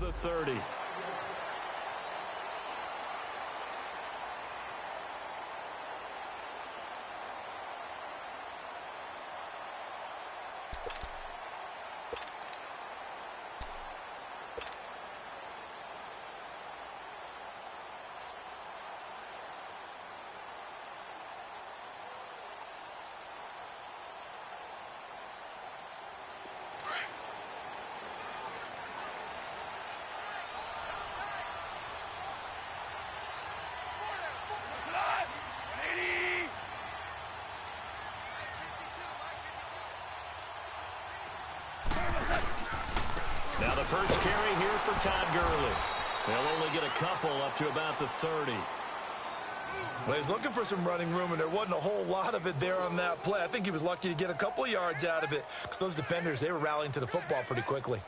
the 30. Now the first carry here for Todd Gurley. They'll only get a couple up to about the 30. Well, he's looking for some running room, and there wasn't a whole lot of it there on that play. I think he was lucky to get a couple of yards out of it because those defenders, they were rallying to the football pretty quickly.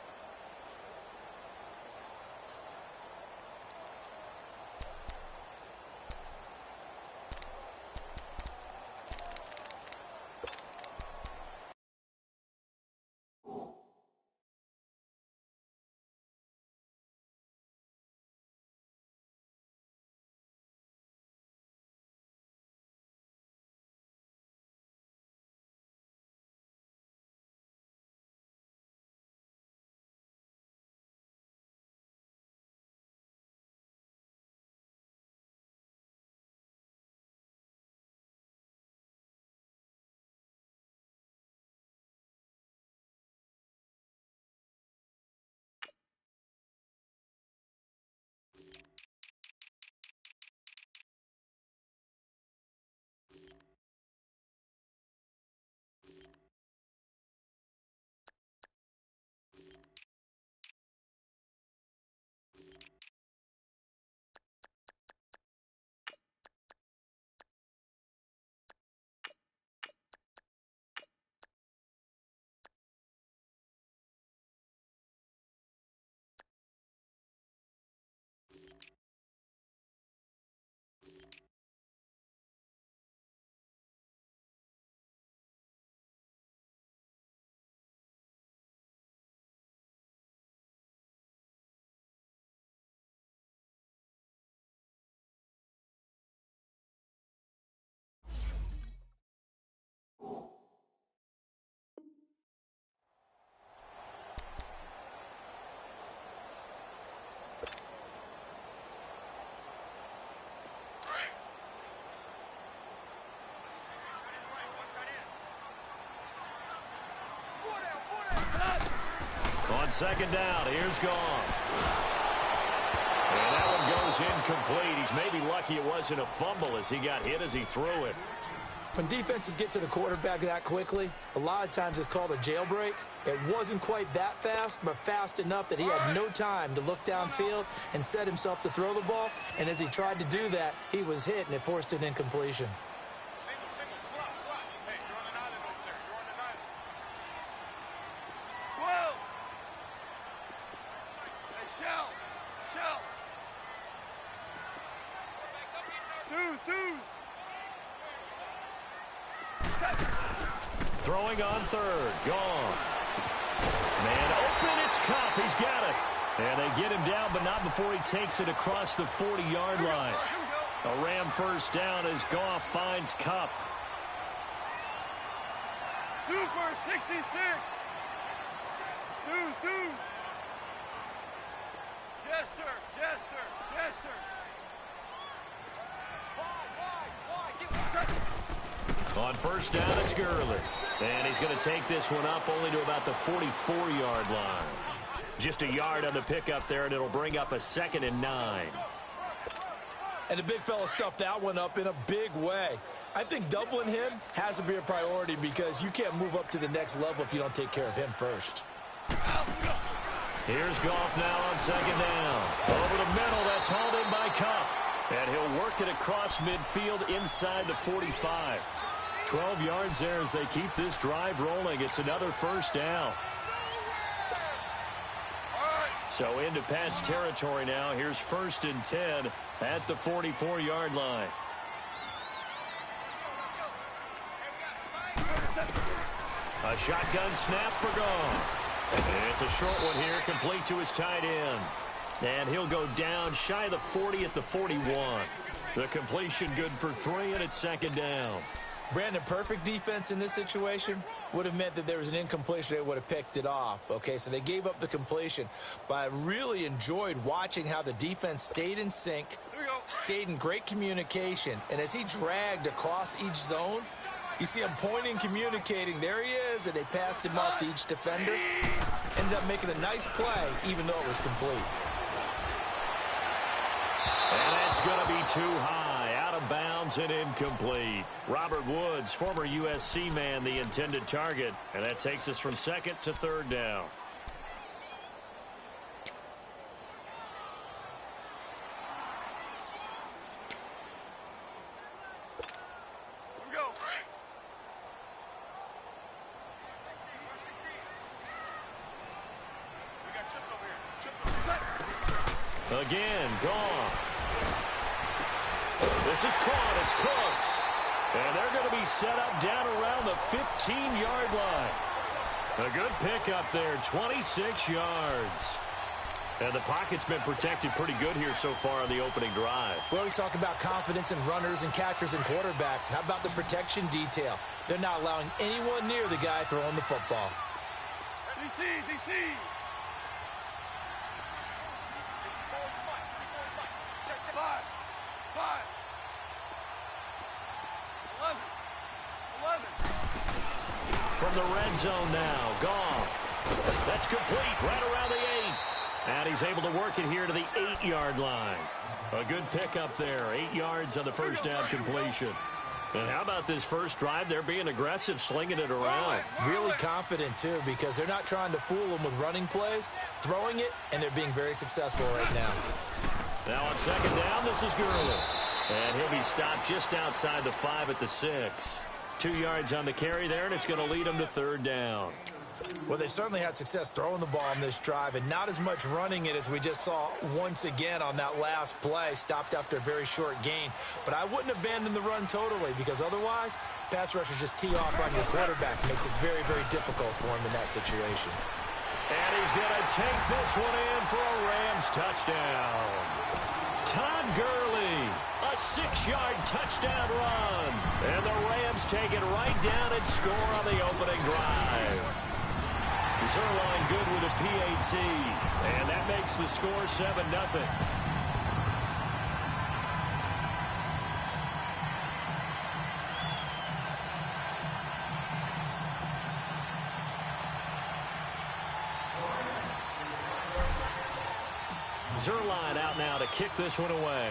On second down, here's Goff. And that one goes incomplete. He's maybe lucky it wasn't a fumble as he got hit as he threw it. When defenses get to the quarterback that quickly, a lot of times it's called a jailbreak. It wasn't quite that fast, but fast enough that he had no time to look downfield and set himself to throw the ball. And as he tried to do that, he was hit, and it forced an incompletion. Throwing on third. Gone. Man open. It's Kupp. He's got it. And they get him down, but not before he takes it across the 40-yard line. A Ram first down as Goff finds Kupp. Super 66. Deuce. Jester. On first down, it's Gurley. And he's going to take this one up only to about the 44-yard line. Just a yard on the pickup there, and it'll bring up a 2nd and 9. And the big fella stuffed that one up in a big way. I think doubling him has to be a priority because you can't move up to the next level if you don't take care of him first. Here's Goff now on second down. Over the middle, that's hauled in by Kupp. And he'll work it across midfield inside the 45. 12 yards there as they keep this drive rolling. It's another first down. So into Pat's territory now. Here's 1st and 10 at the 44-yard line. A shotgun snap for Goff. It's a short one here, complete to his tight end. And he'll go down shy of the 40 at the 41. The completion good for 3, and it's second down. Brandon, perfect defense in this situation would have meant that there was an incompletion. They would have picked it off. Okay, so they gave up the completion. But I really enjoyed watching how the defense stayed in sync, stayed in great communication. And as he dragged across each zone, you see him pointing, communicating. There he is, and they passed him off to each defender. Ended up making a nice play, even though it was complete. And that's going to be too high, out of bounds and incomplete. Robert Woods, former USC man, the intended target. And that takes us from second to third down. Here we go. We got chips over here. Again, Goff. This is caught. It's Cooks. And they're going to be set up down around the 15-yard line. A good pickup there, 26 yards. And the pocket's been protected pretty good here so far on the opening drive. We always talk about confidence in runners and catchers and quarterbacks. How about the protection detail? They're not allowing anyone near the guy throwing the football. DC, DC. Five. 11. From the red zone now, Goff. That's complete, right around the 8. And he's able to work it here to the 8-yard line. A good pickup there, 8 yards on the first down completion. And how about this first drive? They're being aggressive, slinging it around. Really confident, too, because they're not trying to fool them with running plays, throwing it, and they're being very successful right now. Now on second down, this is Gurley. And he'll be stopped just outside the 5 at the 6. 2 yards on the carry there, and it's going to lead him to third down. Well, they've certainly had success throwing the ball on this drive, and not as much running it as we just saw once again on that last play, stopped after a very short gain. But I wouldn't abandon the run totally, because otherwise, pass rushers just tee off on your quarterback. Makes it very, very difficult for him in that situation. And he's going to take this one in for a Rams touchdown. Todd Gurley, a 6-yard touchdown run. And the Rams take it right down and score on the opening drive. Zuerlein good with a PAT. And that makes the score 7-0. Zuerlein out now to kick this one away.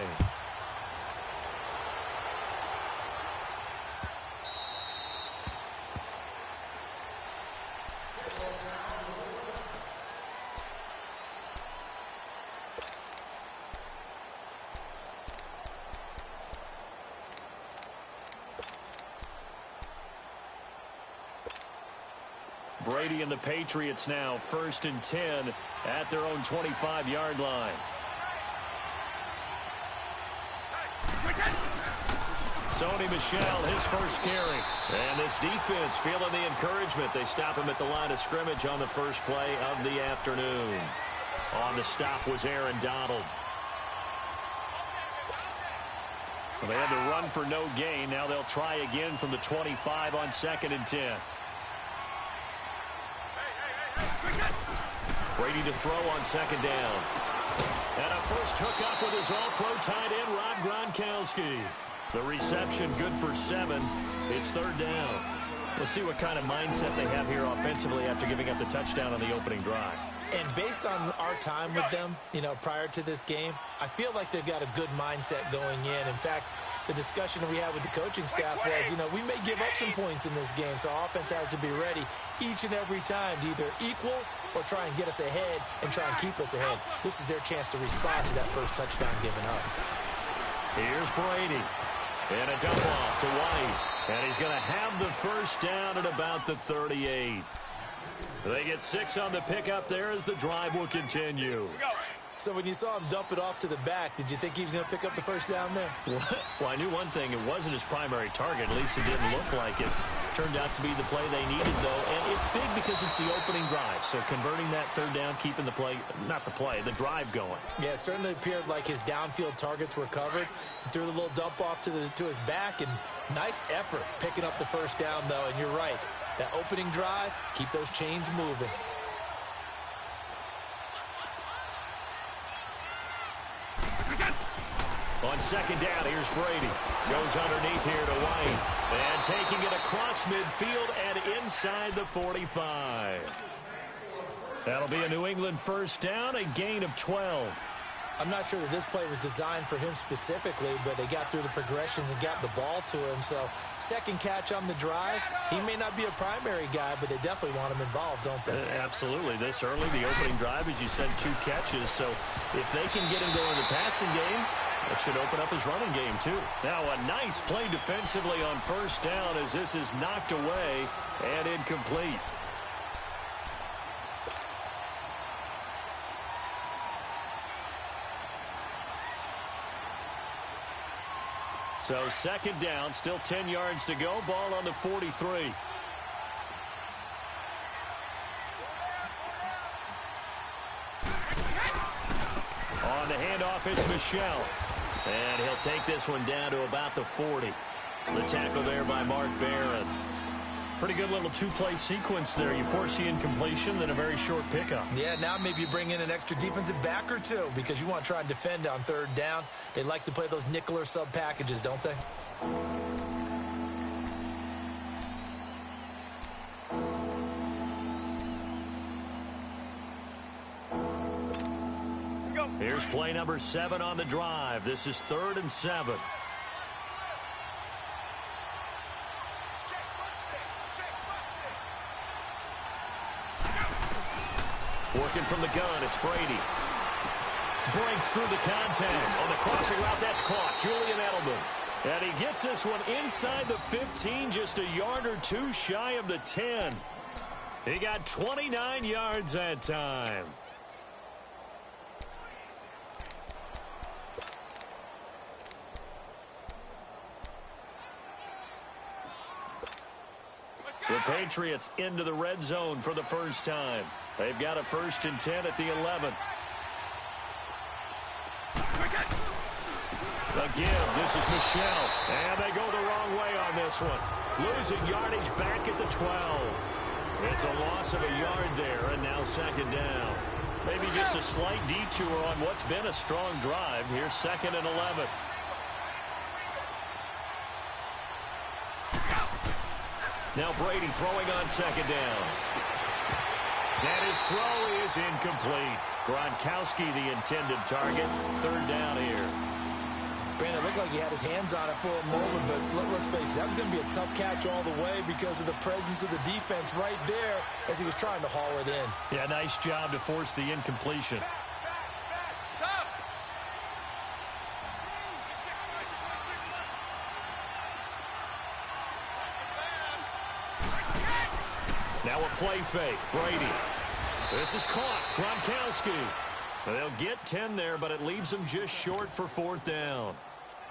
Brady and the Patriots now 1st and 10 at their own 25-yard line. Sony Michel, his first carry. And this defense feeling the encouragement. They stop him at the line of scrimmage on the first play of the afternoon. On the stop was Aaron Donald. Well, they had to run for no gain. Now they'll try again from the 25 on 2nd and 10. Brady to throw on 2nd down. And a first hookup with his all-pro tight end, Rob Gronkowski. The reception good for 7. It's 3rd down. We'll see what kind of mindset they have here offensively after giving up the touchdown on the opening drive. And based on our time with them, prior to this game, I feel like they've got a good mindset going in. In fact, the discussion we had with the coaching staff was, we may give up some points in this game, so our offense has to be ready each and every time to either equal or try and get us ahead and try and keep us ahead. This is their chance to respond to that first touchdown given up. Here's Brady. And a dump off to White. And he's going to have the first down at about the 38. They get 6 on the pickup there as the drive will continue. So when you saw him dump it off to the back, did you think he was going to pick up the first down there? Well, I knew one thing. It wasn't his primary target. At least it didn't look like it. Turned out to be the play they needed, though, and it's big because it's the opening drive. So converting that third down, keeping the the drive going. Yeah, it certainly appeared like his downfield targets were covered. He threw a little dump off to his back, and nice effort picking up the first down, though. And you're right, that opening drive, keep those chains moving. On second down, here's Brady. Goes underneath here to White. And taking it across midfield and inside the 45. That'll be a New England first down, a gain of 12. I'm not sure that this play was designed for him specifically, but they got through the progressions and got the ball to him. So second catch on the drive. He may not be a primary guy, but they definitely want him involved, don't they? Absolutely. This early, the opening drive, as you said, 2 catches. So if they can get him going in the passing game, that should open up his running game, too. Now, a nice play defensively on first down as this is knocked away and incomplete. So second down, still 10 yards to go. Ball on the 43. On the handoff, it's Michel. And he'll take this one down to about the 40. The tackle there by Mark Barron. Pretty good little 2-play sequence there. You force the incompletion, then a very short pickup. Yeah, now maybe you bring in an extra defensive back or two because you want to try and defend on third down. They like to play those nickel or sub packages, don't they? Here's play number 7 on the drive. This is 3rd and 7. Working from the gun, it's Brady. Breaks through the contact. On the crossing route, that's caught. Julian Edelman. And he gets this one inside the 15, just a yard or 2 shy of the 10. He got 29 yards that time. The Patriots into the red zone for the first time. They've got a 1st and 10 at the 11. Again, this is Michel. And they go the wrong way on this one. Losing yardage back at the 12. It's a loss of a yard there, and now second down. Maybe just a slight detour on what's been a strong drive. Here's 2nd and 11. Now Brady throwing on second down. And his throw is incomplete. Gronkowski the intended target. 3rd down here. Brandon, it looked like he had his hands on it for a moment, but let's face it, that was going to be a tough catch all the way because of the presence of the defense right there as he was trying to haul it in. Yeah, nice job to force the incompletion. Now a play fake. Brady. This is caught. Gronkowski. They'll get 10 there, but it leaves them just short for 4th down.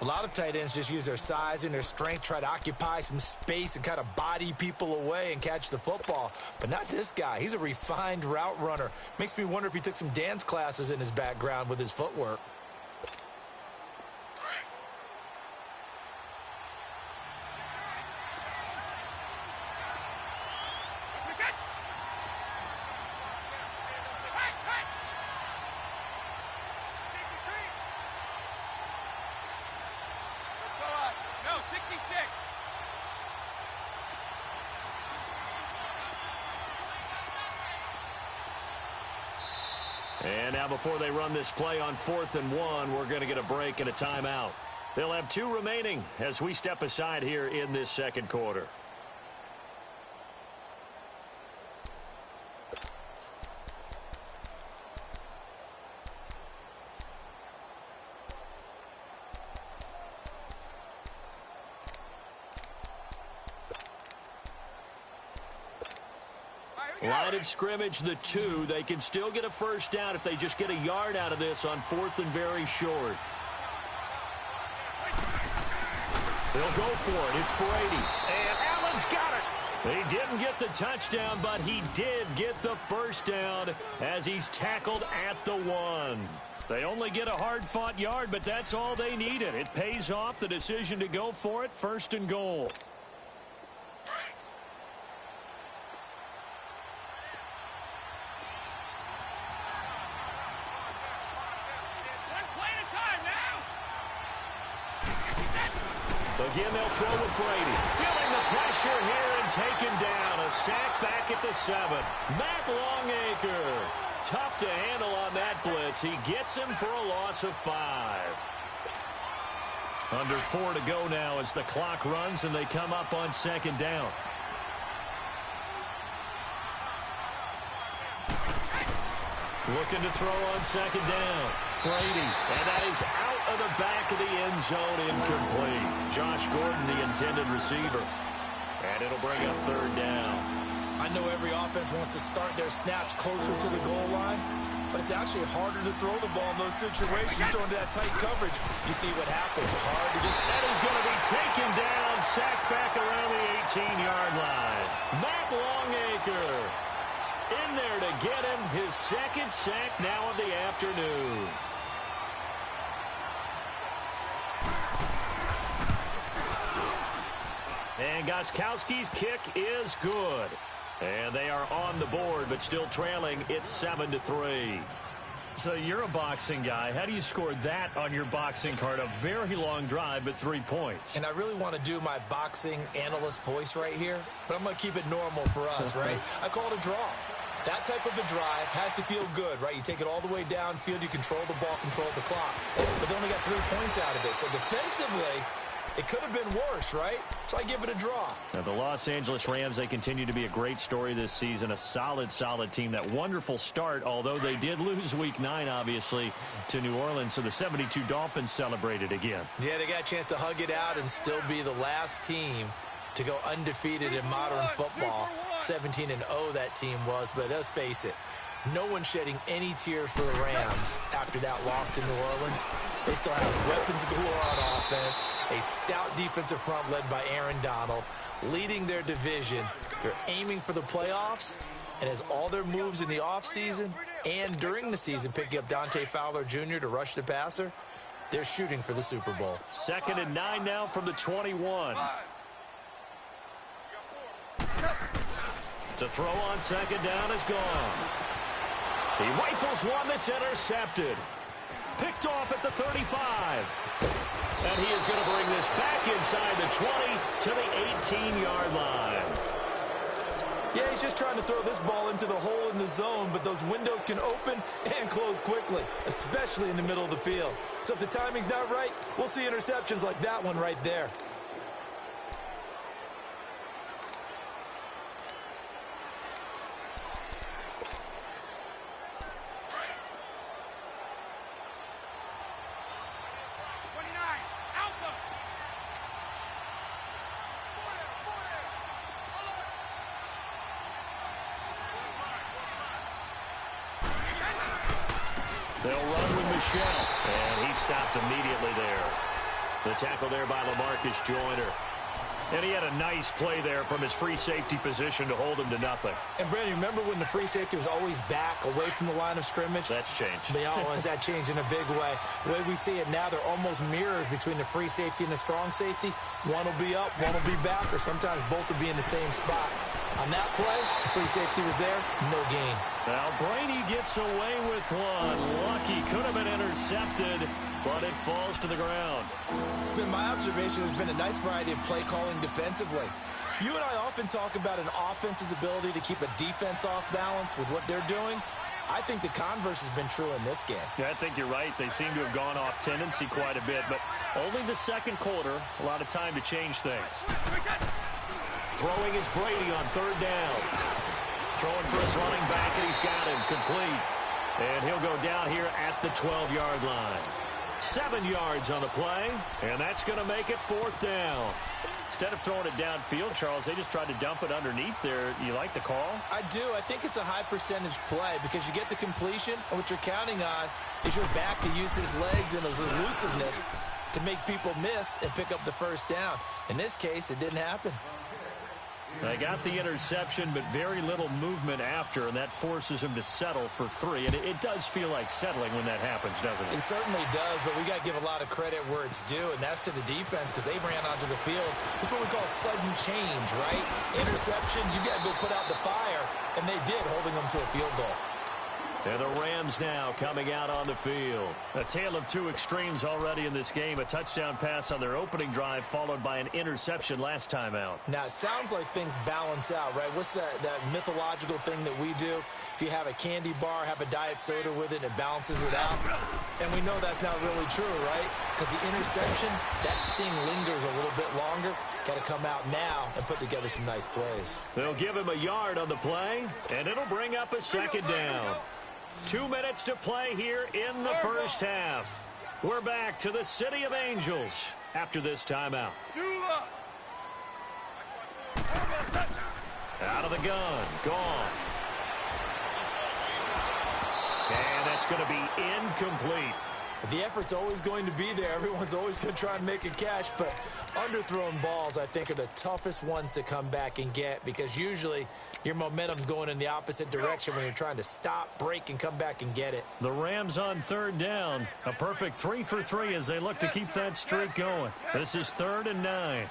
A lot of tight ends just use their size and their strength, try to occupy some space and kind of body people away and catch the football. But not this guy. He's a refined route runner. Makes me wonder if he took some dance classes in his background with his footwork. And now before they run this play on 4th and 1, we're going to get a break and a timeout. They'll have 2 remaining as we step aside here in this second quarter. Line of scrimmage, the 2. They can still get a first down if they just get a yard out of this on 4th and very short. They'll go for it. It's Brady. And Orleans got it. He didn't get the touchdown, but he did get the first down as he's tackled at the 1. They only get a hard-fought yard, but that's all they needed. It pays off, the decision to go for it, 1st and goal. Again, they'll throw with Brady. Feeling the pressure here and taken down. A sack back at the 7. Matt Longacre. Tough to handle on that blitz. He gets him for a loss of 5. Under 4 to go now as the clock runs and they come up on 2nd down. Looking to throw on 2nd down. Brady, and that is out of the back of the end zone, incomplete. Josh Gordon, the intended receiver. And it'll bring up 3rd down. I know every offense wants to start their snaps closer to the goal line, but it's actually harder to throw the ball in those situations. Throwing that tight coverage, you see what happens. Hard to get. That is going to be taken down, sacked back around the 18-yard line. Matt Longacre in there to get him his 2nd sack now of the afternoon. And Gostkowski's kick is good. And they are on the board, but still trailing. It's 7-3. So you're a boxing guy. How do you score that on your boxing card? A very long drive, but 3 points. And I really want to do my boxing analyst voice right here, but I'm going to keep it normal for us, right? I call it a draw. That type of a drive has to feel good, right? You take it all the way downfield, you control the ball, control the clock. But they only got 3 points out of it. So defensively, it could have been worse, right? So I give it a draw. Now, the Los Angeles Rams, they continue to be a great story this season. A solid team. That wonderful start, although they did lose Week 9, obviously, to New Orleans. So the 72 Dolphins celebrated again. Yeah, they got a chance to hug it out and still be the last team to go undefeated in modern football. 17-0 that team was, but let's face it, no one shedding any tears for the Rams after that loss to New Orleans. They still have weapons galore on offense, a stout defensive front led by Aaron Donald, leading their division. They're aiming for the playoffs, and as all their moves in the offseason and during the season, picking up Dante Fowler Jr. to rush the passer, they're shooting for the Super Bowl. 2nd and 9 now from the 21. To throw on 2nd down is gone. He rifles one that's intercepted. Picked off at the 35. And he is going to bring this back inside the 20 to the 18-yard line. Yeah, he's just trying to throw this ball into the hole in the zone, but those windows can open and close quickly, especially in the middle of the field. So if the timing's not right, we'll see interceptions like that one right there. They'll run with Michelle, and he stopped immediately there. The tackle there by LaMarcus Joyner. And he had a nice play there from his free safety position to hold him to nothing. And, Brandon, remember when the free safety was always back away from the line of scrimmage? That's changed. They always that changed in a big way. The way we see it now, they're almost mirrors between the free safety and the strong safety. One will be up, one will be back, or sometimes both will be in the same spot. On that play, the free safety was there, no gain. Now Brady gets away with one. Lucky, could have been intercepted, but it falls to the ground. It's been my observation. There's been a nice variety of play calling defensively. You and I often talk about an offense's ability to keep a defense off balance with what they're doing. I think the converse has been true in this game. Yeah, I think you're right. They seem to have gone off tendency quite a bit, but only the second quarter, a lot of time to change things. Throwing is Brady on 3rd down. Throwing for his running back, and he's got him complete. And he'll go down here at the 12-yard line. 7 yards on the play, and that's going to make it 4th down. Instead of throwing it downfield, Charles, they just tried to dump it underneath there. You like the call? I do. I think it's a high percentage play because you get the completion, and what you're counting on is your back to use his legs and his elusiveness to make people miss and pick up the 1st down. In this case, it didn't happen. They got the interception, but very little movement after, and that forces him to settle for 3. And it does feel like settling when that happens, doesn't it? It certainly does, but we got to give a lot of credit where it's due, and that's to the defense because they ran onto the field. This is what we call sudden change, right? Interception, you got to go put out the fire, and they did, holding them to a field goal. And the Rams now coming out on the field. A tale of two extremes already in this game. A touchdown pass on their opening drive followed by an interception last time out. Now, it sounds like things balance out, right? What's that mythological thing that we do? If you have a candy bar, have a diet soda with it, and it balances it out. And we know that's not really true, right? Because the interception, that sting lingers a little bit longer. Got to come out now and put together some nice plays. They'll give him a yard on the play, and it'll bring up a second down. 2 minutes to play here in the first half. We're back to the City of Angels after this timeout. Out of the gun, gone. And that's going to be incomplete. The effort's always going to be there. Everyone's always going to try and make a catch, but underthrown balls, I think, are the toughest ones to come back and get because usually your momentum's going in the opposite direction when you're trying to stop, break, and come back and get it. The Rams on third down. A perfect 3 for 3 as they look to keep that streak going. This is 3rd and 9.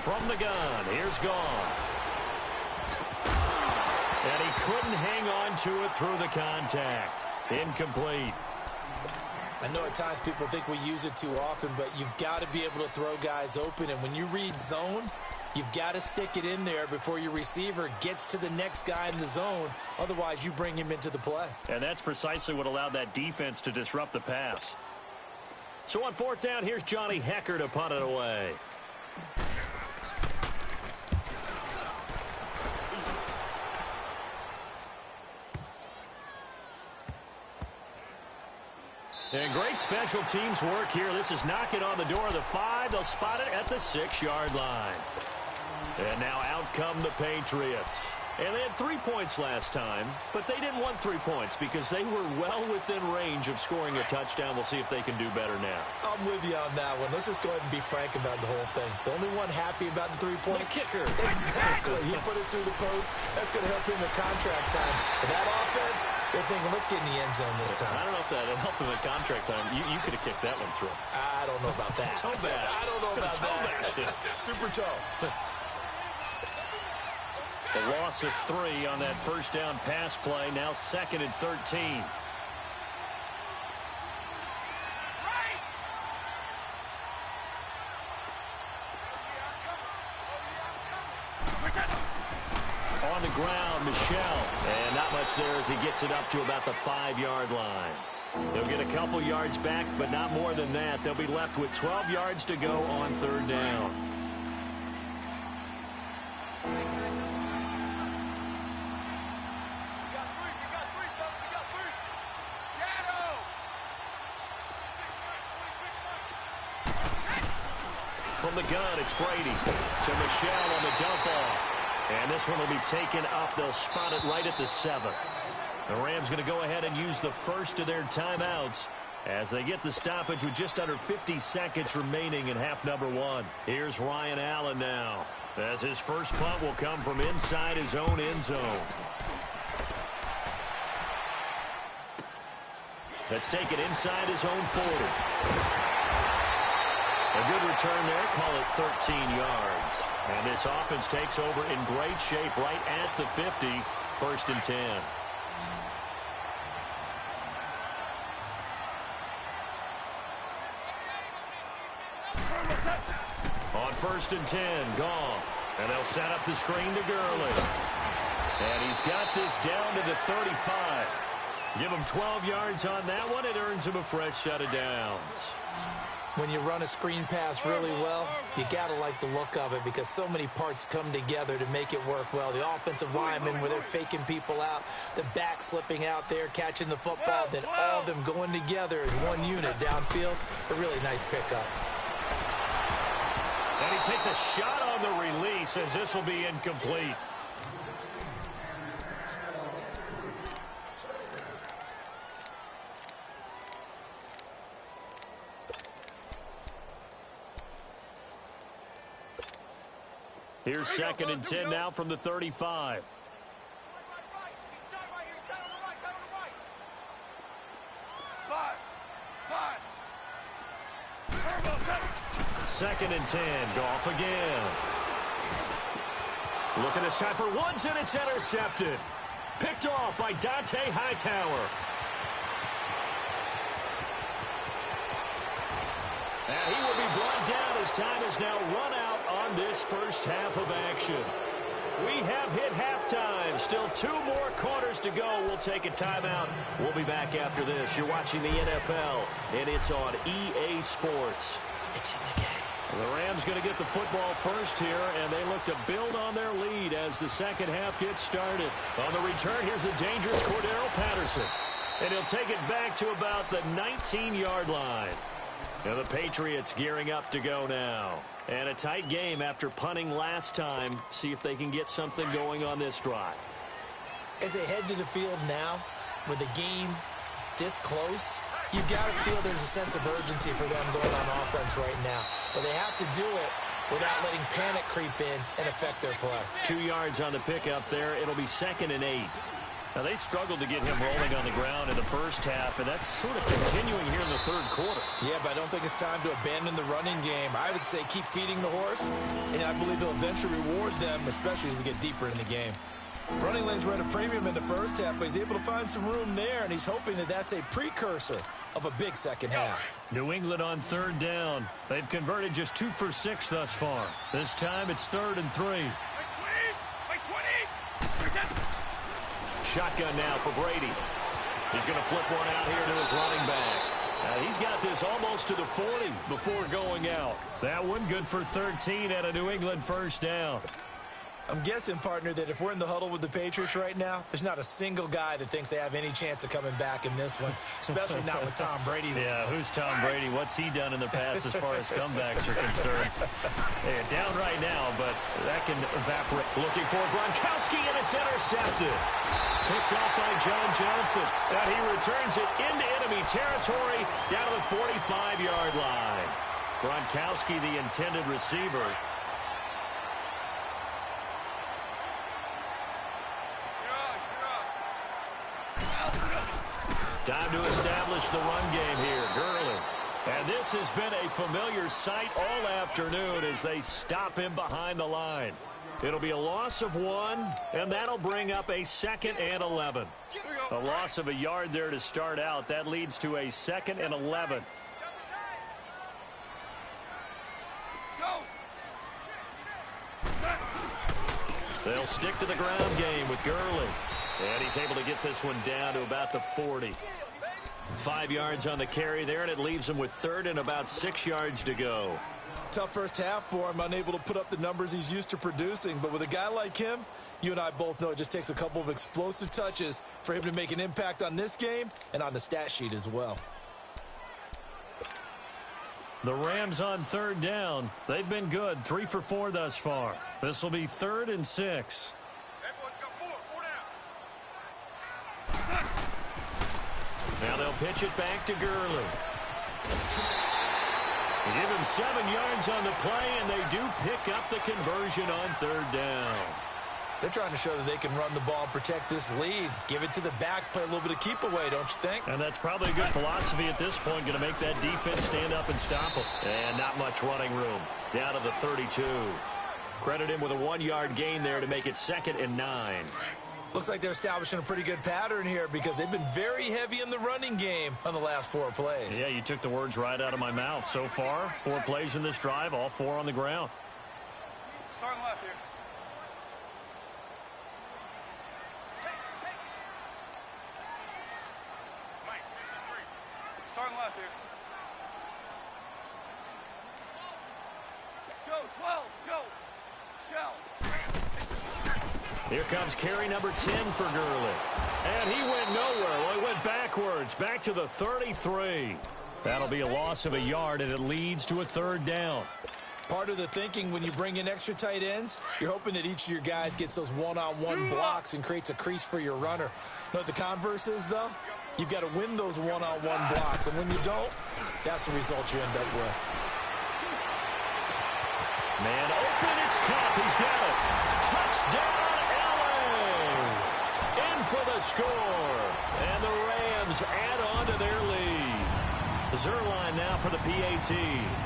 From the gun, here's Goff. And he couldn't hang on to it through the contact. Incomplete. I know at times people think we use it too often, but you've got to be able to throw guys open. And when you read zone, you've got to stick it in there before your receiver gets to the next guy in the zone. Otherwise, you bring him into the play. And that's precisely what allowed that defense to disrupt the pass. So on 4th down, here's Johnny Hekker to punt it away. And great special teams work here. This is knocking on the door of the 5. They'll spot it at the 6-yard line. And now out come the Patriots. And they had 3 points last time, but they didn't want 3 points because they were well within range of scoring a touchdown. We'll see if they can do better now. I'm with you on that one. Let's just go ahead and be frank about the whole thing. The only one happy about the 3-point. The kicker. Exactly. He put it through the post. That's going to help him in contract time. But that offense, they're thinking, let's get in the end zone this time. I don't know if that helped him in contract time. You could have kicked that one through. I don't know about that. Toe bash. I don't know about that. Super toe. A loss of 3 on that first down pass play. Now 2nd and 13. On the ground, Michel. And not much there as he gets it up to about the 5-yard line. They'll get a couple yards back, but not more than that. They'll be left with 12 yards to go on 3rd down. From the gun, it's Brady to Michel on the dump off. And this one will be taken up. They'll spot it right at the 7. The Rams going to go ahead and use the first of their timeouts as they get the stoppage with just under 50 seconds remaining in half number 1. Here's Ryan Allen now as his first punt will come from inside his own end zone. Let's take it inside his own 40. A good return there, call it 13 yards. And this offense takes over in great shape right at the 50, 1st and 10. On 1st and 10, Goff. And they'll set up the screen to Gurley. And he's got this down to the 35. Give him 12 yards on that one. It earns him a fresh set of downs. When you run a screen pass really well, you got to like the look of it because so many parts come together to make it work well. The offensive linemen where they're faking people out, the back slipping out there, catching the football, then all of them going together as one unit downfield. A really nice pickup. And he takes a shot on the release as this will be incomplete. Here's second and 10 now from the 35. Second and 10. Goff again. Looking this time for Woods, and it's intercepted. Picked off by Dante Hightower. And he will be brought down as time is now run out on this first half of action. We have hit halftime. Still 2 more quarters to go. We'll take a timeout. We'll be back after this. You're watching the NFL, and it's on EA Sports. It's in the game. The Rams going to get the football first here, and they look to build on their lead as the second half gets started. On the return, here's a dangerous Cordero Patterson. And he'll take it back to about the 19-yard line. And the Patriots gearing up to go now. And a tight game after punting last time. See if they can get something going on this drive. As they head to the field now, with the game this close, you've got to feel there's a sense of urgency for them going on offense right now. But they have to do it without letting panic creep in and affect their play. 2 yards on the pickup there. It'll be 2nd and 8. Now, they struggled to get him rolling on the ground in the first half, and that's sort of continuing here in the third quarter. Yeah, but I don't think it's time to abandon the running game. I would say keep feeding the horse, and I believe he'll eventually reward them, especially as we get deeper in the game. Running lanes were at a premium in the first half, but he's able to find some room there, and he's hoping that that's a precursor of a big second half. New England on 3rd down. They've converted just 2 for 6 thus far. This time it's 3rd and 3. Shotgun now for Brady. He's going to flip one out here to his running back. He's got this almost to the 40 before going out. That one good for 13 at a New England first down. I'm guessing, partner, that if we're in the huddle with the Patriots right now, there's not a single guy that thinks they have any chance of coming back in this one, especially not with Tom Brady. Yeah, who's Tom Brady? What's he done in the past as far as comebacks are concerned? They're down right now, but that can evaporate. Looking for Gronkowski, and it's intercepted. Picked off by John Johnson. And he returns it into enemy territory down to the 45-yard line. Gronkowski, the intended receiver. Time to establish the run game here. Gurley. And this has been a familiar sight all afternoon as they stop him behind the line. It'll be a loss of 1, and that'll bring up a 2nd and 11. A loss of a yard there to start out. That leads to a 2nd and 11. They'll stick to the ground game with Gurley. And he's able to get this one down to about the 40. 5 yards on the carry there, and it leaves him with 3rd and about 6 yards to go. Tough first half for him, unable to put up the numbers he's used to producing. But with a guy like him, you and I both know it just takes a couple of explosive touches for him to make an impact on this game and on the stat sheet as well. The Rams on 3rd down. They've been good, 3 for 4 thus far. This will be 3rd and 6. Now they'll pitch it back to Gurley. They give him 7 yards on the play, and they do pick up the conversion on 3rd down. They're trying to show that they can run the ball and protect this lead. Give it to the backs, play a little bit of keep away, don't you think? And that's probably a good philosophy at this point, going to make that defense stand up and stop them. And not much running room. Down to the 32. Credit him with a 1-yard gain there to make it 2nd and 9. Looks like they're establishing a pretty good pattern here because they've been very heavy in the running game on the last 4 plays. Yeah, you took the words right out of my mouth. So far, 4 plays in this drive, all 4 on the ground. Starting left here. Mike, 3. Starting left here. Let's go, 12, go. Shell. Here comes carry number 10 for Gurley. And he went nowhere. Well, he went backwards, back to the 33. That'll be a loss of a yard, and it leads to a 3rd down. Part of the thinking when you bring in extra tight ends, you're hoping that each of your guys gets those one-on-one blocks and creates a crease for your runner. You know what the converse is, though? You've got to win those one-on-one blocks, and when you don't, that's the result you end up with. Man open, it's Cup. He's got it. Touchdown, LA! In for the score. And the Rams add on to their lead. Zuerlein now for the PAT.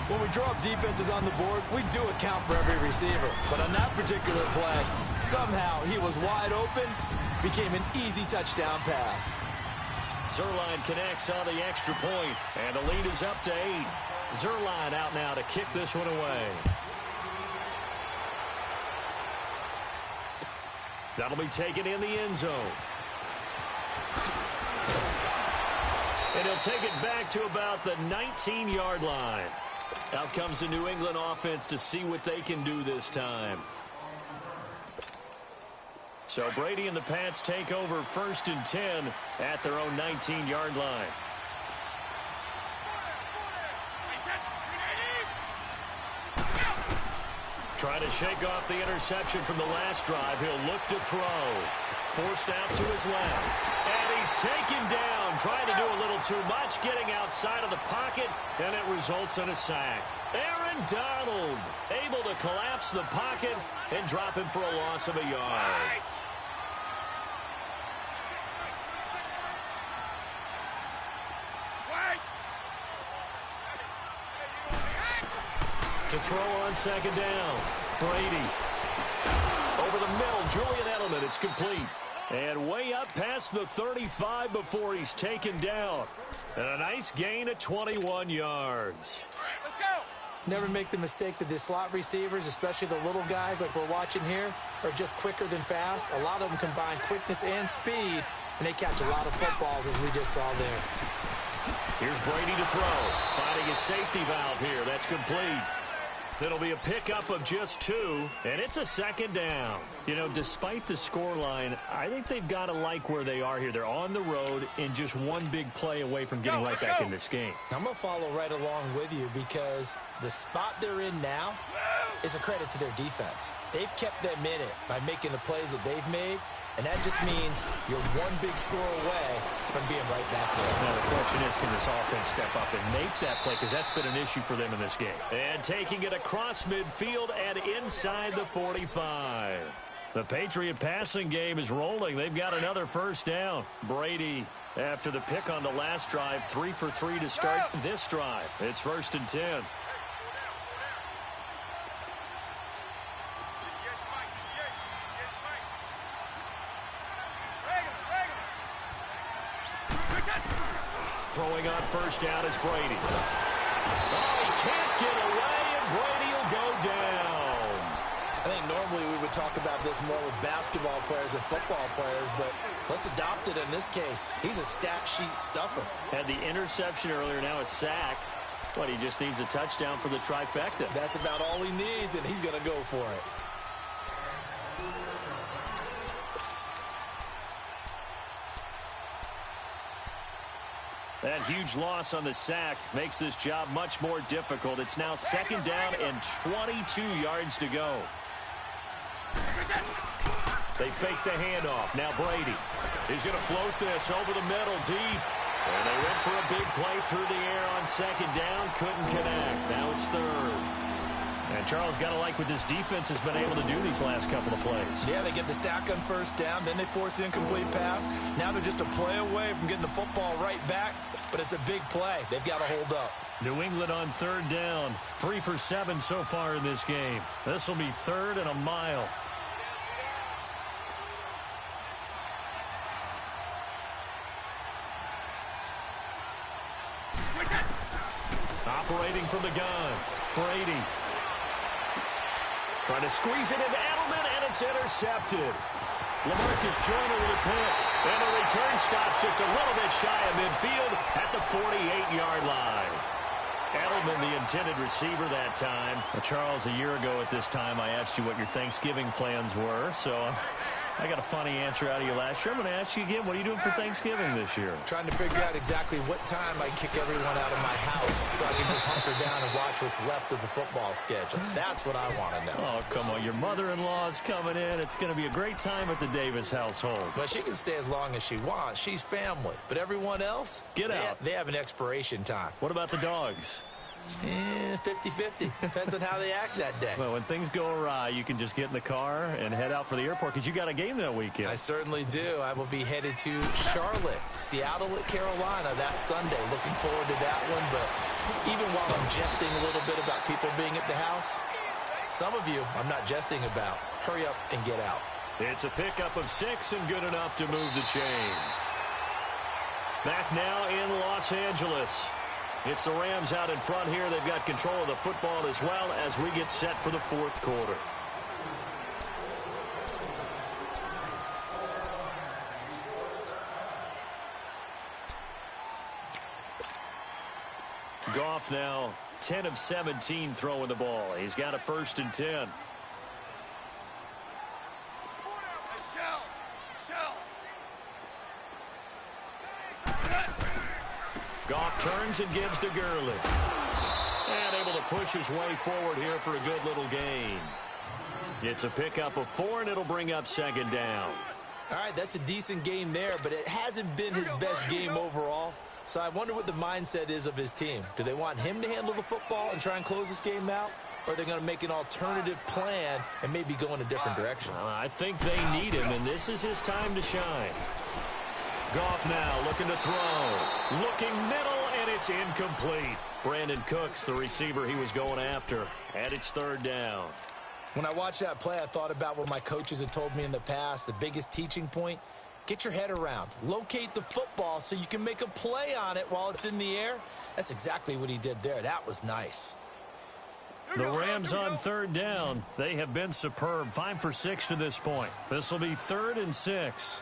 When we draw up defenses on the board, we do account for every receiver. But on that particular play, somehow he was wide open, became an easy touchdown pass. Zuerlein connects on the extra point, and the lead is up to 8. Zuerlein out now to kick this one away. That'll be taken in the end zone. And he'll take it back to about the 19-yard line. Out comes the New England offense to see what they can do this time. So Brady and the Pats take over 1st and 10 at their own 19-yard line. Trying to shake off the interception from the last drive. He'll look to throw. Forced out to his left. And he's taken down. Trying to do a little too much. Getting outside of the pocket. And it results in a sack. Aaron Donald able to collapse the pocket and drop him for a loss of a yard. To throw on 2nd down. Brady. Over the middle, Julian Edelman. It's complete. And way up past the 35 before he's taken down. And a nice gain of 21 yards. Let's go. Never make the mistake that the slot receivers, especially the little guys like we're watching here, are just quicker than fast. A lot of them combine quickness and speed, and they catch a lot of footballs, as we just saw there. Here's Brady to throw. Finding his safety valve here. That's complete. It'll be a pickup of just 2, and it's a 2nd down. You know, despite the scoreline, I think they've got to like where they are here. They're on the road and just one big play away from getting right back in this game. I'm going to follow right along with you because the spot they're in now is a credit to their defense. They've kept them in it by making the plays that they've made, and that just means you're one big score away from being right back there. Now the question is, can this offense step up and make that play? Because that's been an issue for them in this game. And taking it across midfield and inside the 45. The Patriot passing game is rolling. They've got another 1st down. Brady, after the pick on the last drive, 3 for 3 to start this drive. It's 1st and 10. Throwing on 1st down is Brady. Oh, he can't get away, and Brady will go down. I think normally we would talk about this more with basketball players and football players, but let's adopt it in this case. He's a stat sheet stuffer. Had the interception earlier, now a sack. But he just needs a touchdown for the trifecta. That's about all he needs, and he's going to go for it. That huge loss on the sack makes this job much more difficult. It's now 2nd down and 22 yards to go. They fake the handoff. Now Brady. He's going to float this over the middle deep. And they went for a big play through the air on 2nd down. Couldn't connect. Now it's 3rd. And Charles, got to like what this defense has been able to do these last couple of plays. Yeah, they get the sack on 1st down, then they force the incomplete pass. Now they're just a play away from getting the football right back, but it's a big play. They've got to hold up. New England on 3rd down. 3 for 7 so far in this game. This will be 3rd and a mile. Operating from the gun, Brady. Trying to squeeze it into Edelman, and it's intercepted. LaMarcus Joyner with a pick. And the return stops just a little bit shy of midfield at the 48-yard line. Edelman, the intended receiver that time. Well, Charles, a year ago at this time, I asked you what your Thanksgiving plans were, so I got a funny answer out of you last year. I'm going to ask you again, what are you doing for Thanksgiving this year? Trying to figure out exactly what time I kick everyone out of my house so I can just hunker down and watch what's left of the football schedule. That's what I want to know. Oh, come on. Your mother-in-law's coming in. It's going to be a great time at the Davis household. Well, she can stay as long as she wants. She's family. But everyone else, Get out. They have an expiration time. What about the dogs? 50-50. Depends on how they act that day. Well, when things go awry, you can just get in the car and head out for the airport because you got a game that weekend. I certainly do. I will be headed to Charlotte, Seattle at Carolina that Sunday. Looking forward to that one. But even while I'm jesting a little bit about people being at the house, some of you I'm not jesting about. Hurry up and get out. It's a pickup of 6 and good enough to move the chains. Back now in Los Angeles. It's the Rams out in front here. They've got control of the football as well as we get set for the fourth quarter. Goff now 10 of 17 throwing the ball. He's got a 1st and 10. Goff turns and gives to Gurley. And able to push his way forward here for a good little gain. It's a pickup of 4, and it'll bring up 2nd down. All right, that's a decent game there, but it hasn't been his best game overall. So I wonder what the mindset is of his team. Do they want him to handle the football and try and close this game out? Or are they going to make an alternative plan and maybe go in a different direction? I think they need him, and this is his time to shine. Goff now looking to throw. Looking middle, and it's incomplete. Brandon Cooks, the receiver he was going after. And it's 3rd down. When I watched that play, I thought about what my coaches had told me in the past. The biggest teaching point, get your head around. Locate the football so you can make a play on it while it's in the air. That's exactly what he did there. That was nice. The Rams on 3rd down. They have been superb. 5 for 6 to this point. This will be 3rd and 6.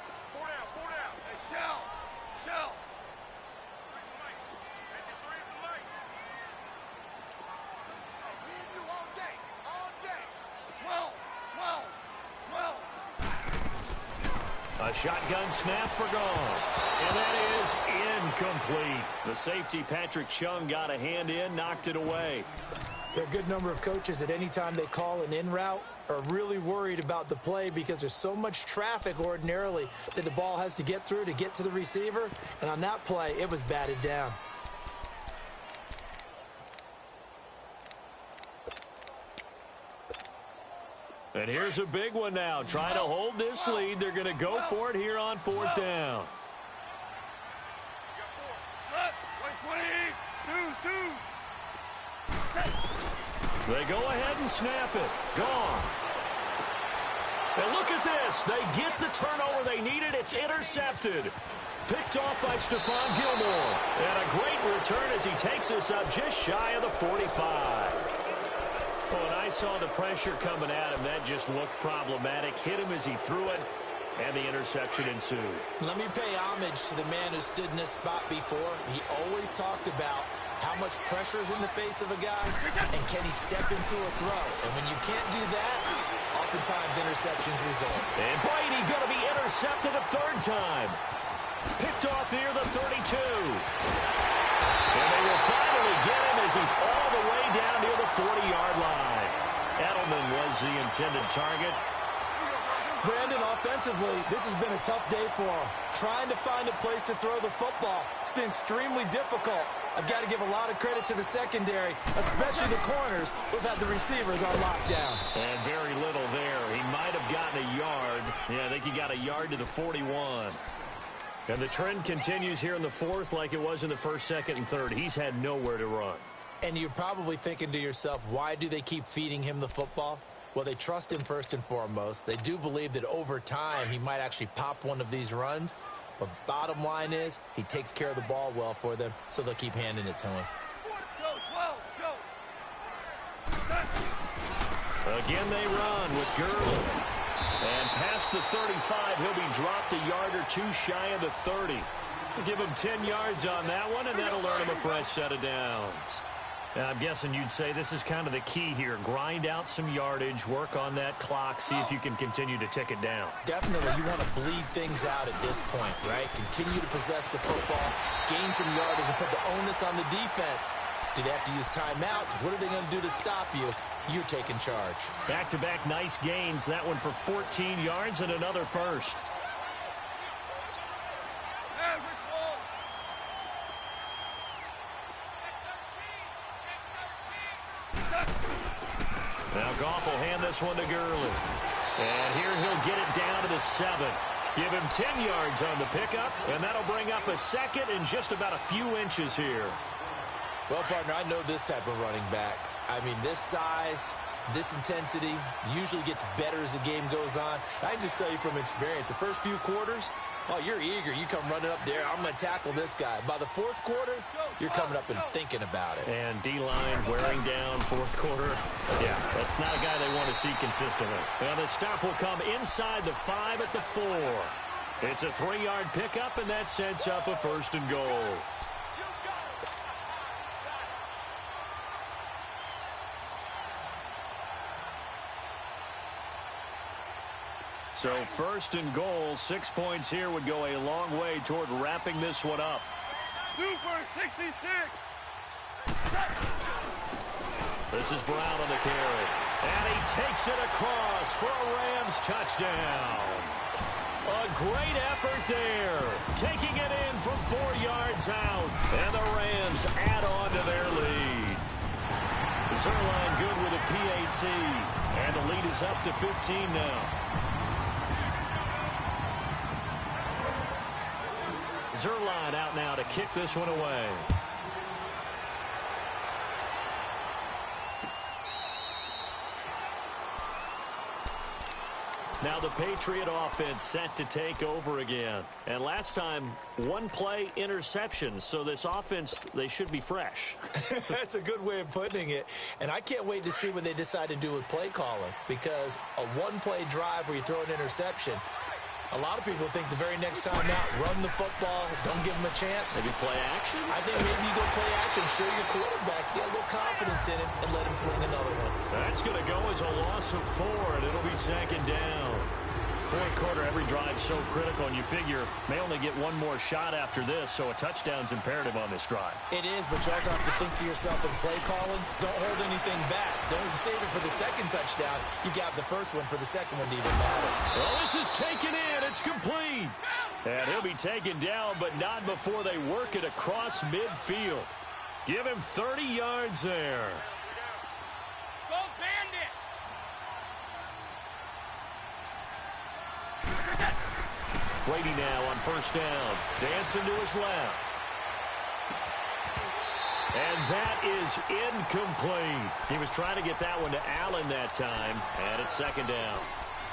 A shotgun snap for Goff. And that is incomplete. The safety, Patrick Chung, got a hand in, knocked it away. There are a good number of coaches that any time they call an in route are really worried about the play because there's so much traffic ordinarily that the ball has to get through to get to the receiver. And on that play, it was batted down. And here's a big one now. Trying to hold this lead. They're going to go for it here on 4th down. They go ahead and snap it. Gone. And look at this. They get the turnover they needed. It's intercepted. Picked off by Stephon Gilmore. And a great return as he takes us up just shy of the 45. When I saw the pressure coming at him, that just looked problematic. Hit him as he threw it, and the interception ensued. Let me pay homage to the man who stood in this spot before. He always talked about how much pressure is in the face of a guy, and can he step into a throw? And when you can't do that, oftentimes interceptions result. And Brady going to be intercepted a 3rd time. Picked off near the 32. And they will finally get him as he's all the way down near the 40-yard line. Edelman was the intended target. Brandon, offensively, this has been a tough day for him. Trying to find a place to throw the football. It's been extremely difficult. I've got to give a lot of credit to the secondary, especially the corners, who've had the receivers on lockdown. And very little there. He might have gotten a yard. Yeah, I think he got a yard to the 41. And the trend continues here in the 4th like it was in the 1st, 2nd, and 3rd. He's had nowhere to run. And you're probably thinking to yourself, why do they keep feeding him the football? Well, they trust him first and foremost. They do believe that over time he might actually pop one of these runs. But bottom line is he takes care of the ball well for them, so they'll keep handing it to him. Again, they run with Gurley. And past the 35, he'll be dropped a yard or 2 shy of the 30. We'll give him 10 yards on that one, and that'll earn him a fresh set of downs. Now, I'm guessing you'd say this is kind of the key here. Grind out some yardage, work on that clock, see if you can continue to tick it down. Definitely, you want to bleed things out at this point, right? Continue to possess the football, gain some yardage, and put the onus on the defense. Do they have to use timeouts? What are they going to do to stop you? You're taking charge. Back-to-back nice gains. That one for 14 yards and another first. Now Goff will hand this one to Gurley. And here he'll get it down to the 7. Give him 10 yards on the pickup, and that'll bring up a second in just about a few inches here. Well, partner, I know this type of running back. I mean, this size, this intensity usually gets better as the game goes on. I can just tell you from experience, the first few quarters, oh, you're eager. You come running up there. I'm going to tackle this guy. By the fourth quarter, you're coming up and thinking about it. And D-line wearing down fourth quarter. Yeah, that's not a guy they want to see consistently. Now the stop will come inside the 5 at the 4. It's a 3-yard pickup, and that sets up a 1st and goal. So 1st and goal, 6 points here would go a long way toward wrapping this one up. Super 66. This is Brown on the carry. And he takes it across for a Rams touchdown. A great effort there. Taking it in from 4 yards out. And the Rams add on to their lead. Zuerlein good with a PAT. And the lead is up to 15 now. Zuerlein out now to kick this one away. Now the Patriot offense set to take over again. And last time, 1 play interception. So this offense, they should be fresh. That's a good way of putting it. And I can't wait to see what they decide to do with play calling. Because a 1-play drive where you throw an interception, a lot of people think the very next time out, run the football, don't give them a chance. Maybe play action? I think maybe you go play action, show your quarterback, get a little confidence in him, and let him fling another one. That's going to go as a loss of 4, and it'll be 2nd down. Fourth quarter, every drive so critical, and you figure may only get 1 more shot after this, so a touchdown's imperative on this drive. It is, but you also have to think to yourself in play calling, don't hold anything back. Don't save it for the 2nd touchdown. You got the 1st one for the 2nd one to even matter. Well, this is taken in. It's complete. And he'll be taken down, but not before they work it across midfield. Give him 30 yards there. Go Bandit. Brady now on 1st down. Dancing to his left. And that is incomplete. He was trying to get that one to Allen that time. And it's 2nd down.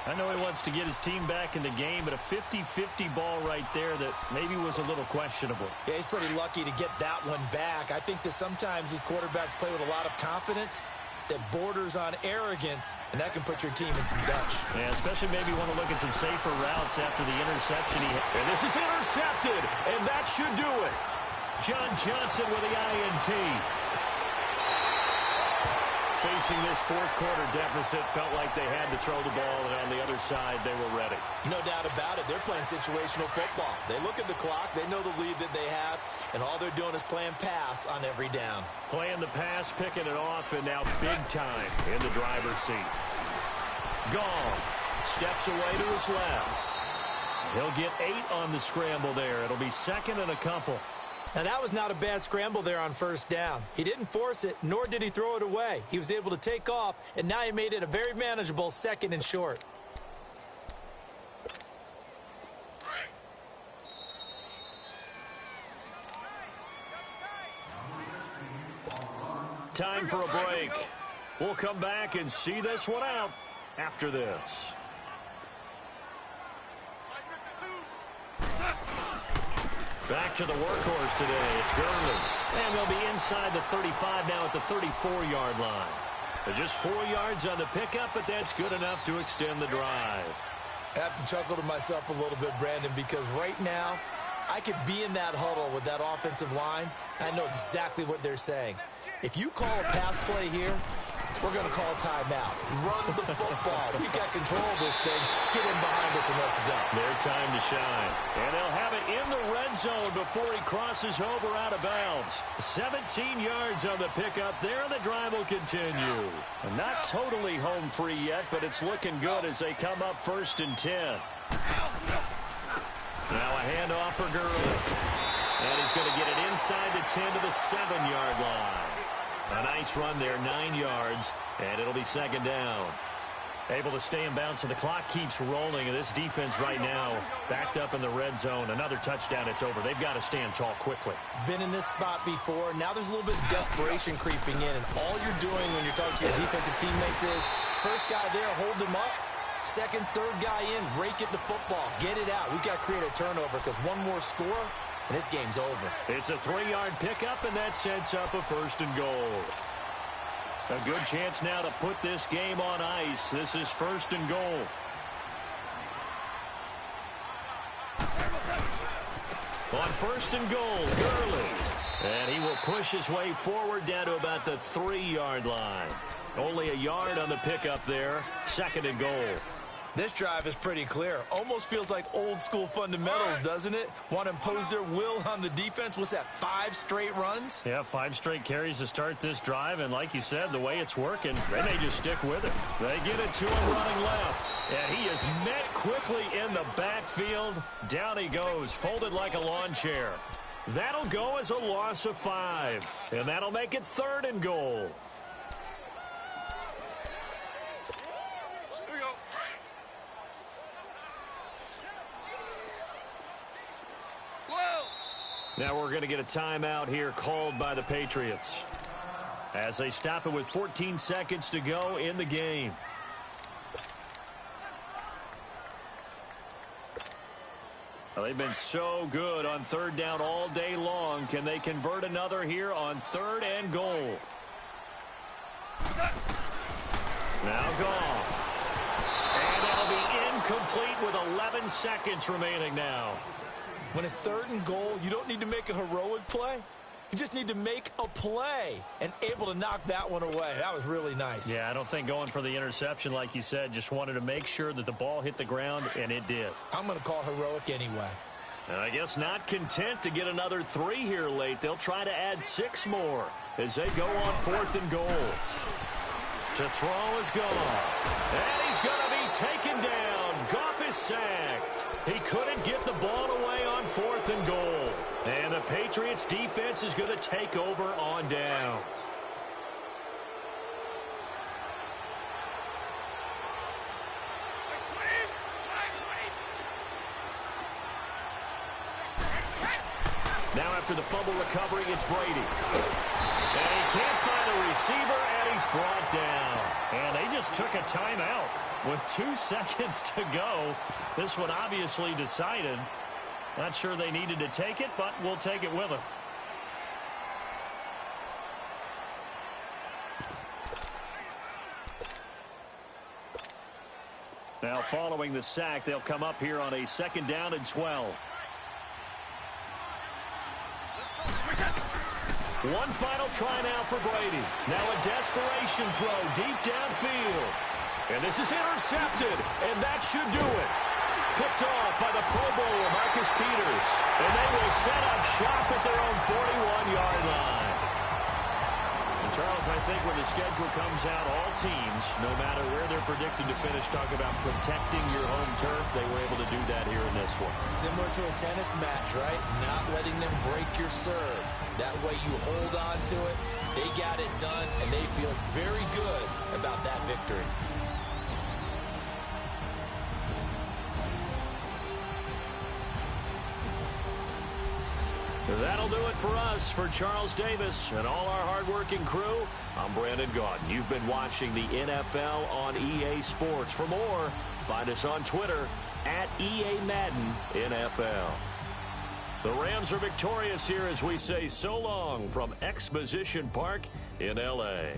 I know he wants to get his team back in the game, but a 50-50 ball right there that maybe was a little questionable. Yeah, he's pretty lucky to get that one back. I think that sometimes these quarterbacks play with a lot of confidence that borders on arrogance, and that can put your team in some Dutch. Yeah, especially maybe want to look at some safer routes after the interception. And this is intercepted, and that should do it. John Johnson with the INT. Facing this fourth quarter deficit, felt like they had to throw the ball, and on the other side, they were ready. No doubt about it. They're playing situational football. They look at the clock. They know the lead that they have, and all they're doing is playing pass on every down. Playing the pass, picking it off, and now big time in the driver's seat. Goff steps away to his left. He'll get 8 on the scramble there. It'll be 2nd and a couple. Now, that was not a bad scramble there on 1st down. He didn't force it, nor did he throw it away. He was able to take off, and now he made it a very manageable 2nd and short. Time for a break. We'll come back and see this one out after this. Back to the workhorse today. It's Gurley. And they'll be inside the 35 now at the 34-yard line. They're just 4 yards on the pickup, but that's good enough to extend the drive. I have to chuckle to myself a little bit, Brandon, because right now I could be in that huddle with that offensive line. I know exactly what they're saying. If you call a pass play here, we're going to call timeout. Run the football. We got control of this thing. Get in behind us and let's go. Their time to shine. And they'll have it in the red zone before he crosses over out of bounds. 17 yards on the pickup there, and the drive will continue. And not totally home free yet, but it's looking good as they come up 1st and 10. Now a handoff for Gurley. And he's going to get it inside the 10 to the 7-yard line. A nice run there, 9 yards, and it'll be second down. Able to stay in bounds, so the clock keeps rolling. And this defense right now backed up in the red zone. Another touchdown, it's over. They've got to stand tall quickly. Been in this spot before. Now there's a little bit of desperation creeping in. And all you're doing when you're talking to your defensive teammates is, first guy there, hold him up. Second, third guy in, rake at the football. Get it out. We've got to create a turnover because one more score, and this game's over. It's a 3-yard pickup, and that sets up a 1st and goal. A good chance now to put this game on ice. This is 1st and goal. On 1st and goal, Gurley. And he will push his way forward down to about the 3-yard line. Only a yard on the pickup there. 2nd and goal. This drive is pretty clear. Almost feels like old school fundamentals, doesn't it? Want to impose their will on the defense. What's that, 5 straight runs? Yeah, 5 straight carries to start this drive. And like you said, the way it's working, they may just stick with it. They get it to him running left. And he is met quickly in the backfield. Down he goes, folded like a lawn chair. That'll go as a loss of 5. And that'll make it 3rd and goal. Now we're going to get a timeout here called by the Patriots as they stop it with 14 seconds to go in the game. Well, they've been so good on 3rd down all day long. Can they convert another here on 3rd and goal? Now gone. And it'll be incomplete with 11 seconds remaining now. When it's 3rd and goal, you don't need to make a heroic play. You just need to make a play and able to knock that one away. That was really nice. Yeah, I don't think going for the interception, like you said, just wanted to make sure that the ball hit the ground, and it did. I'm going to call heroic anyway. And I guess not content to get another 3 here late. They'll try to add 6 more as they go on 4th and goal. To throw is Goff. And he's going to be taken down. Goff is sacked. He couldn't get the ball away on 4th and goal. And the Patriots defense is going to take over on downs. Now after the fumble recovery, it's Brady. And he can't find a receiver, and he's brought down. And they just took a timeout with 2 seconds to go. This one obviously decided. Not sure they needed to take it, but we'll take it with them. Now following the sack, they'll come up here on a 2nd down and 12. One final try now for Brady. Now a desperation throw deep downfield. And this is intercepted, and that should do it. Picked off by the Pro Bowler, Marcus Peters. And they will set up shop at their own 41-yard line. And Charles, I think when the schedule comes out, all teams, no matter where they're predicted to finish, talk about protecting your home turf. They were able to do that here in this one. Similar to a tennis match, right? Not letting them break your serve. That way you hold on to it. They got it done, and they feel very good about that victory. That'll do it for us. For Charles Davis and all our hardworking crew, I'm Brandon Gaudin. You've been watching the NFL on EA Sports. For more, find us on Twitter at EA Madden NFL. The Rams are victorious here as we say so long from Exposition Park in L.A.